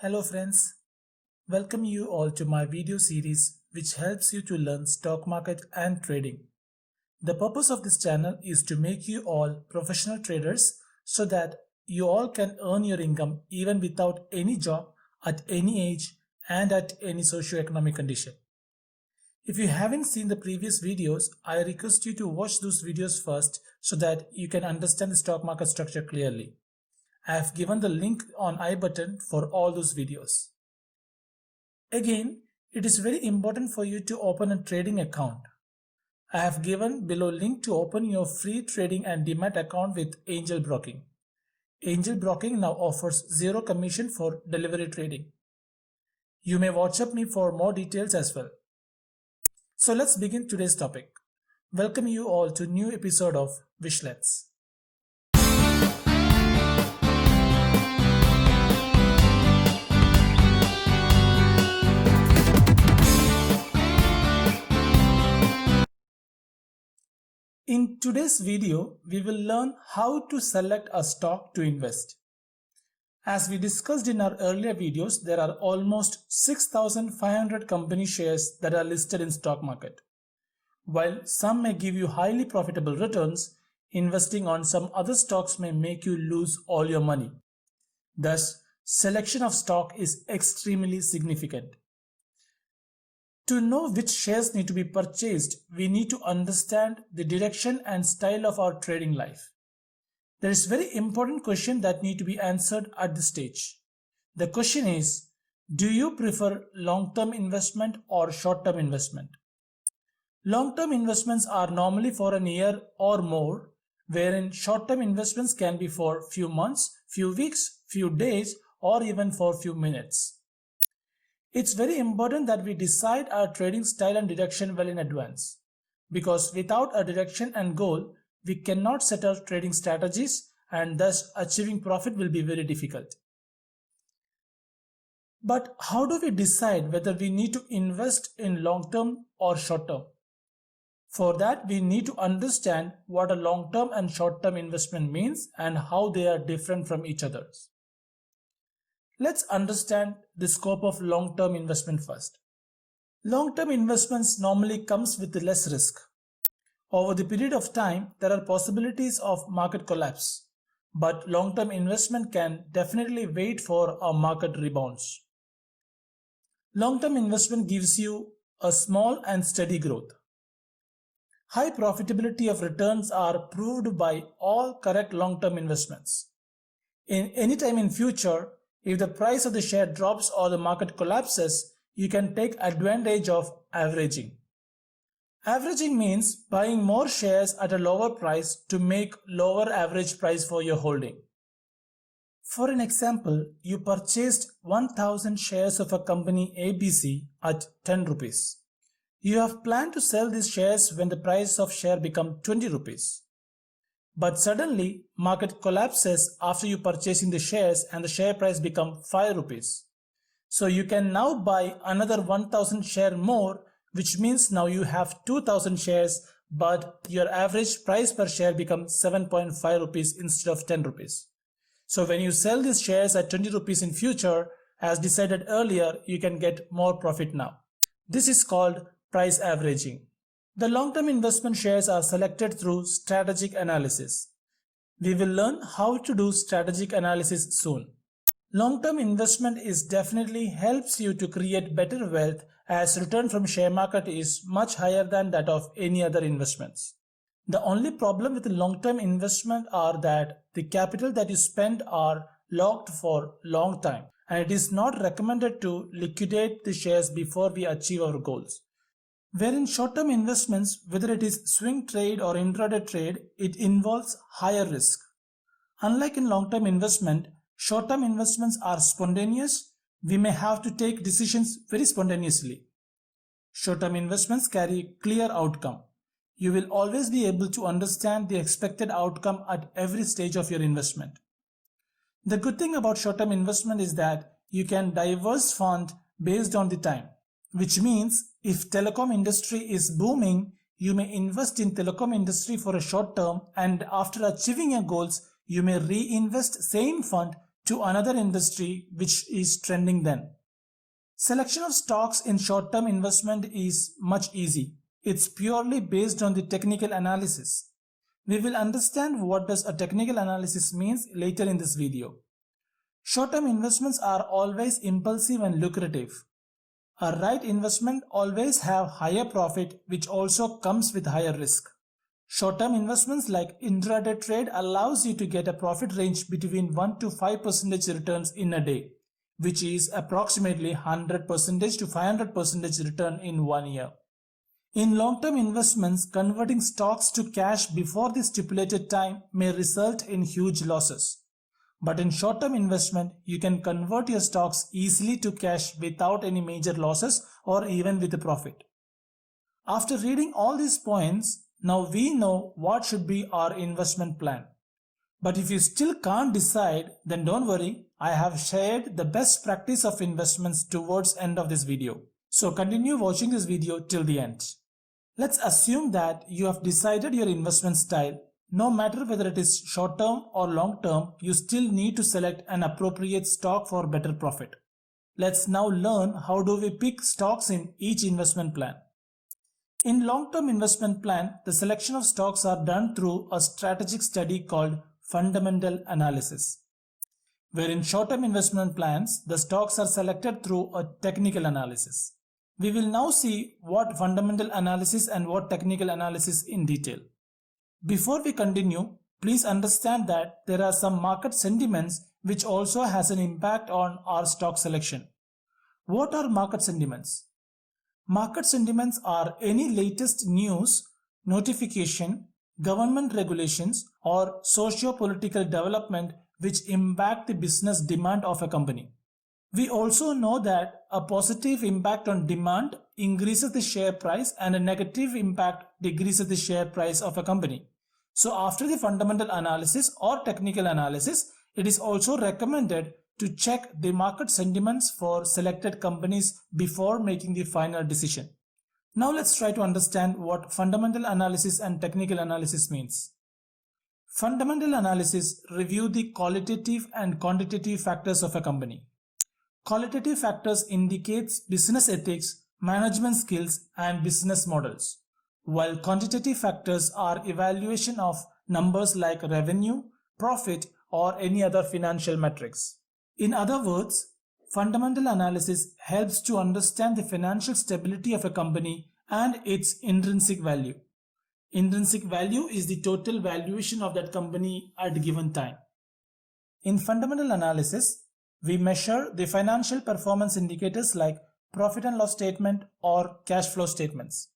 Hello friends, welcome you all to my video series which helps you to learn stock market and trading. The purpose of this channel is to make you all professional traders so that you all can earn your income even without any job at any age and at any socio-economic condition. If you haven't seen the previous videos, I request you to watch those videos first so that you can understand the stock market structure clearly. I have given the link on I button for all those videos. Again, it is very important for you to open a trading account. I have given below link to open your free trading and demat account with Angel Broking. Angel Broking now offers zero commission for delivery trading. You may WhatsApp me for more details as well. So let's begin today's topic. Welcome you all to new episode of Wishlets. In today's video, we will learn how to select a stock to invest. As we discussed in our earlier videos, there are almost 6,500 company shares that are listed in stock market. While some may give you highly profitable returns, investing on some other stocks may make you lose all your money. Thus, selection of stock is extremely significant. To know which shares need to be purchased, we need to understand the direction and style of our trading life. There is a very important question that needs to be answered at this stage. The question is, do you prefer long-term investment or short-term investment? Long-term investments are normally for a year or more, wherein short-term investments can be for few months, few weeks, few days, or even for few minutes. It's very important that we decide our trading style and direction well in advance, because without a direction and goal, we cannot set our trading strategies and thus achieving profit will be very difficult. But how do we decide whether we need to invest in long term or short term? For that, we need to understand what a long term and short term investment means and how they are different from each other. Let's understand the scope of long-term investment first. Long-term investments normally comes with less risk. Over the period of time, there are possibilities of market collapse, but long-term investment can definitely wait for a market rebounds. Long-term investment gives you a small and steady growth. High profitability of returns are proved by all correct long-term investments. In any time in future, if the price of the share drops or the market collapses, you can take advantage of averaging. Averaging means buying more shares at a lower price to make lower average price for your holding. For an example, you purchased 1000 shares of a company ABC at 10 rupees. You have planned to sell these shares when the price of share become 20 rupees. But suddenly, market collapses after you purchasing the shares and the share price become 5 rupees. So you can now buy another 1000 share more, which means now you have 2000 shares, but your average price per share becomes 7.5 rupees instead of 10 rupees. So when you sell these shares at 20 rupees in future, as decided earlier, you can get more profit now. This is called price averaging. The long-term investment shares are selected through strategic analysis. We will learn how to do strategic analysis soon. Long-term investment is definitely helps you to create better wealth as return from share market is much higher than that of any other investments. The only problem with long-term investment are that the capital that you spend are locked for long time and it is not recommended to liquidate the shares before we achieve our goals. Wherein short-term investments, whether it is swing trade or intraday trade, it involves higher risk. Unlike in long-term investment, short-term investments are spontaneous. We may have to take decisions very spontaneously. Short-term investments carry clear outcome. You will always be able to understand the expected outcome at every stage of your investment. The good thing about short-term investment is that you can diverse fund based on the time. Which means if telecom industry is booming, you may invest in telecom industry for a short term and after achieving your goals, you may reinvest same fund to another industry which is trending then. Selection of stocks in short-term investment is much easy. It's purely based on the technical analysis. We will understand what does a technical analysis means later in this video. Short-term investments are always impulsive and lucrative. A right investment always have higher profit, which also comes with higher risk. Short-term investments like intraday trade allows you to get a profit range between 1 to 5% returns in a day, which is approximately 100% to 500% return in 1 year. In long-term investments, converting stocks to cash before the stipulated time may result in huge losses. But in short-term investment, you can convert your stocks easily to cash without any major losses or even with a profit. After reading all these points, now we know what should be our investment plan. But if you still can't decide, then don't worry, I have shared the best practice of investments towards end of this video. So continue watching this video till the end. Let's assume that you have decided your investment style. No matter whether it is short term or long term, you still need to select an appropriate stock for better profit. Let's now learn how do we pick stocks in each investment plan. In long-term investment plan, the selection of stocks are done through a strategic study called fundamental analysis. Where in short-term investment plans, the stocks are selected through a technical analysis. We will now see what fundamental analysis and what technical analysis in detail. Before we continue, please understand that there are some market sentiments which also has an impact on our stock selection. What are market sentiments? Market sentiments are any latest news, notification, government regulations, or socio-political development which impact the business demand of a company. We also know that a positive impact on demand increases the share price and a negative impact decreases the share price of a company. So after the fundamental analysis or technical analysis, it is also recommended to check the market sentiments for selected companies before making the final decision. Now let's try to understand what fundamental analysis and technical analysis means. Fundamental analysis review the qualitative and quantitative factors of a company. Qualitative factors indicates business ethics, management skills, and business models, while quantitative factors are evaluation of numbers like revenue, profit, or any other financial metrics. In other words, fundamental analysis helps to understand the financial stability of a company and its intrinsic value. Intrinsic value is the total valuation of that company at a given time. In fundamental analysis, we measure the financial performance indicators like profit and loss statement or cash flow statements.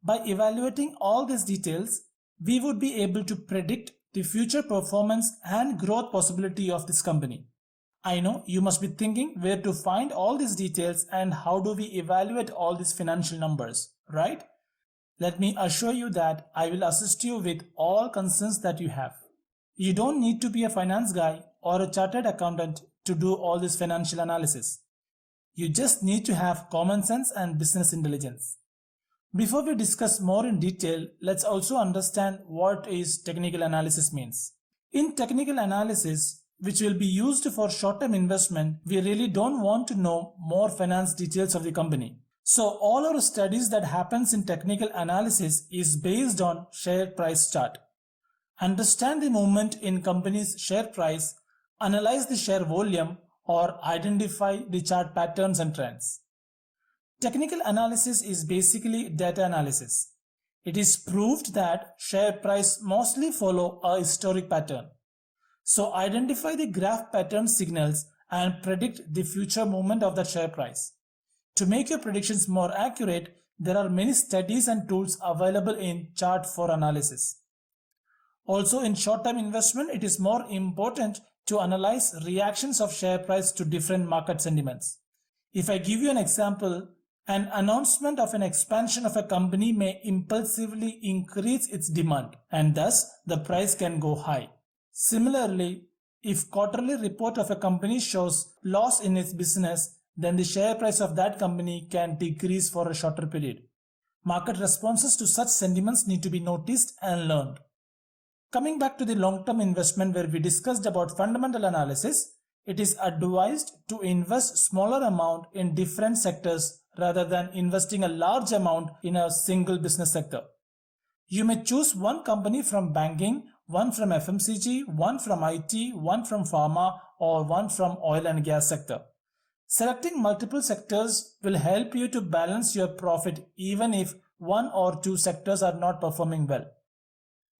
By evaluating all these details, we would be able to predict the future performance and growth possibility of this company. I know you must be thinking where to find all these details and how do we evaluate all these financial numbers, right? Let me assure you that I will assist you with all concerns that you have. You don't need to be a finance guy or a chartered accountant to do all this financial analysis. You just need to have common sense and business intelligence. Before we discuss more in detail, let's also understand what is technical analysis means. In technical analysis, which will be used for short-term investment, we really don't want to know more finance details of the company. So all our studies that happens in technical analysis is based on share price chart. Understand the movement in company's share price, analyze the share volume, or identify the chart patterns and trends. Technical analysis is basically data analysis. It is proved that share price mostly follow a historic pattern. So identify the graph pattern signals and predict the future movement of the share price. To make your predictions more accurate, there are many studies and tools available in chart for analysis. Also in short-term investment, it is more important to analyze reactions of share price to different market sentiments. If I give you an example, an announcement of an expansion of a company may impulsively increase its demand and thus the price can go high. Similarly, if quarterly report of a company shows loss in its business, then the share price of that company can decrease for a shorter period. Market responses to such sentiments need to be noticed and learned. Coming back to the long-term investment where we discussed about fundamental analysis, it is advised to invest smaller amount in different sectors rather than investing a large amount in a single business sector. You may choose one company from banking, one from FMCG, one from IT, one from pharma, or one from oil and gas sector. Selecting multiple sectors will help you to balance your profit even if one or two sectors are not performing well.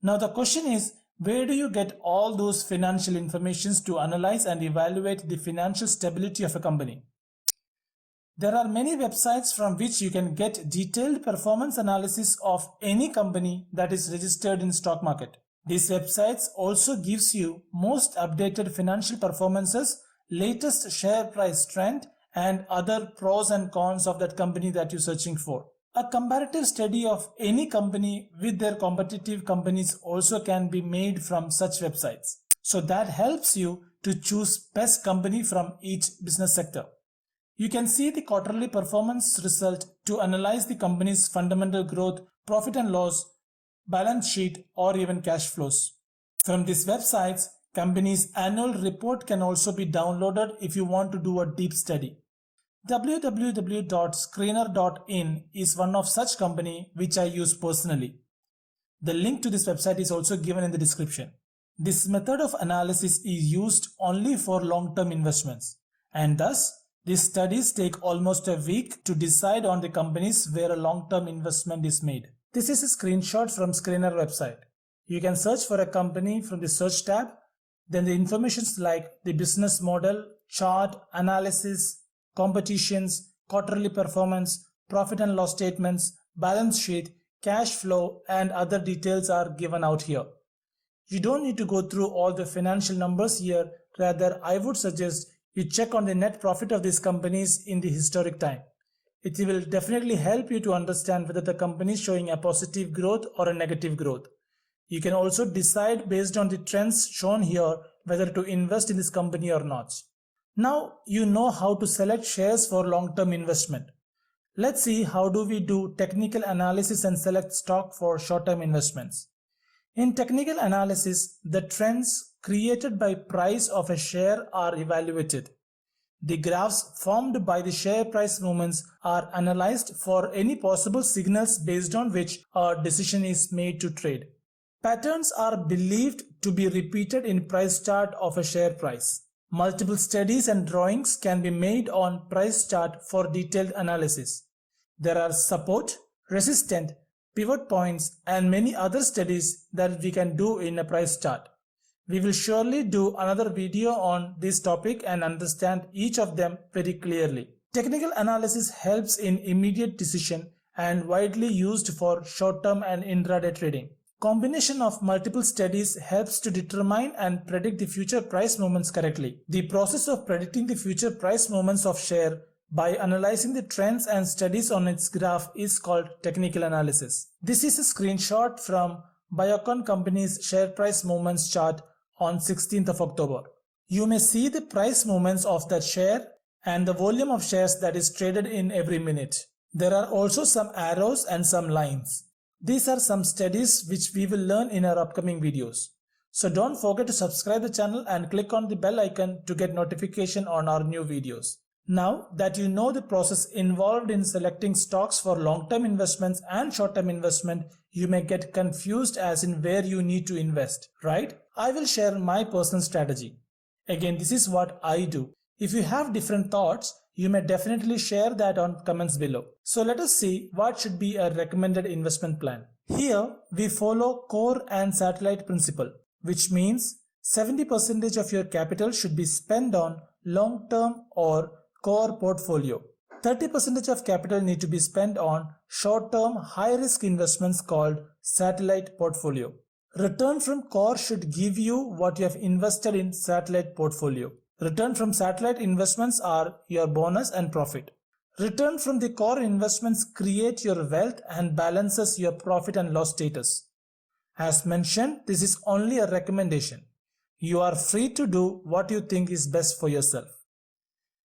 Now the question is, where do you get all those financial informations to analyze and evaluate the financial stability of a company? There are many websites from which you can get detailed performance analysis of any company that is registered in stock market. These websites also gives you most updated financial performances, latest share price trend, and other pros and cons of that company that you're searching for. A comparative study of any company with their competitive companies also can be made from such websites. So that helps you to choose best company from each business sector. You can see the quarterly performance result to analyze the company's fundamental growth, profit and loss, balance sheet, or even cash flows. From these websites, company's annual report can also be downloaded if you want to do a deep study. www.screener.in is one of such company which I use personally. The link to this website is also given in the description. This method of analysis is used only for long-term investments, and thus these studies take almost a week to decide on the companies where a long-term investment is made. This is a screenshot from Screener website. You can search for a company from the search tab. Then the informations like the business model, chart, analysis, competitions, quarterly performance, profit and loss statements, balance sheet, cash flow, and other details are given out here. You don't need to go through all the financial numbers here. Rather, I would suggest you check on the net profit of these companies in the historic time. It will definitely help you to understand whether the company is showing a positive growth or a negative growth. You can also decide based on the trends shown here whether to invest in this company or not. Now you know how to select shares for long-term investment. Let's see how do we do technical analysis and select stock for short-term investments. In technical analysis, the trends created by price of a share are evaluated. The graphs formed by the share price movements are analyzed for any possible signals based on which a decision is made to trade. Patterns are believed to be repeated in price chart of a share price. Multiple studies and drawings can be made on price chart for detailed analysis. There are support, resistance, pivot points, and many other studies that we can do in a price chart. We will surely do another video on this topic and understand each of them very clearly. Technical analysis helps in immediate decision and widely used for short-term and intraday trading. Combination of multiple studies helps to determine and predict the future price movements correctly. The process of predicting the future price movements of share by analyzing the trends and studies on its graph is called technical analysis. This is a screenshot from Biocon Company's share price movements chart on 16th of October. You may see the price movements of that share and the volume of shares that is traded in every minute. There are also some arrows and some lines. These are some studies which we will learn in our upcoming videos. So don't forget to subscribe the channel and click on the bell icon to get notification on our new videos. Now that you know the process involved in selecting stocks for long-term investments and short-term investment, you may get confused as in where you need to invest, right? I will share my personal strategy. Again, this is what I do. If you have different thoughts, you may definitely share that on comments below. So let us see what should be a recommended investment plan. Here we follow core and satellite principle, which means 70% of your capital should be spent on long-term or core portfolio. 30% of capital need to be spent on short-term high-risk investments called satellite portfolio. Return from core should give you what you have invested in satellite portfolio. Return from satellite investments are your bonus and profit. Return from the core investments create your wealth and balances your profit and loss status. As mentioned, this is only a recommendation. You are free to do what you think is best for yourself.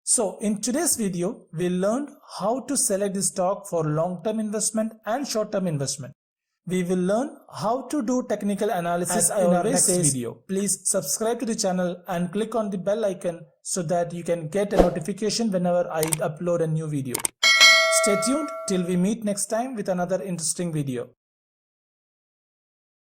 So in today's video, we learned how to select the stock for long-term investment and short-term investment. We will learn how to do technical analysis in our next video. Please subscribe to the channel and click on the bell icon so that you can get a notification whenever I upload a new video. Stay tuned till we meet next time with another interesting video.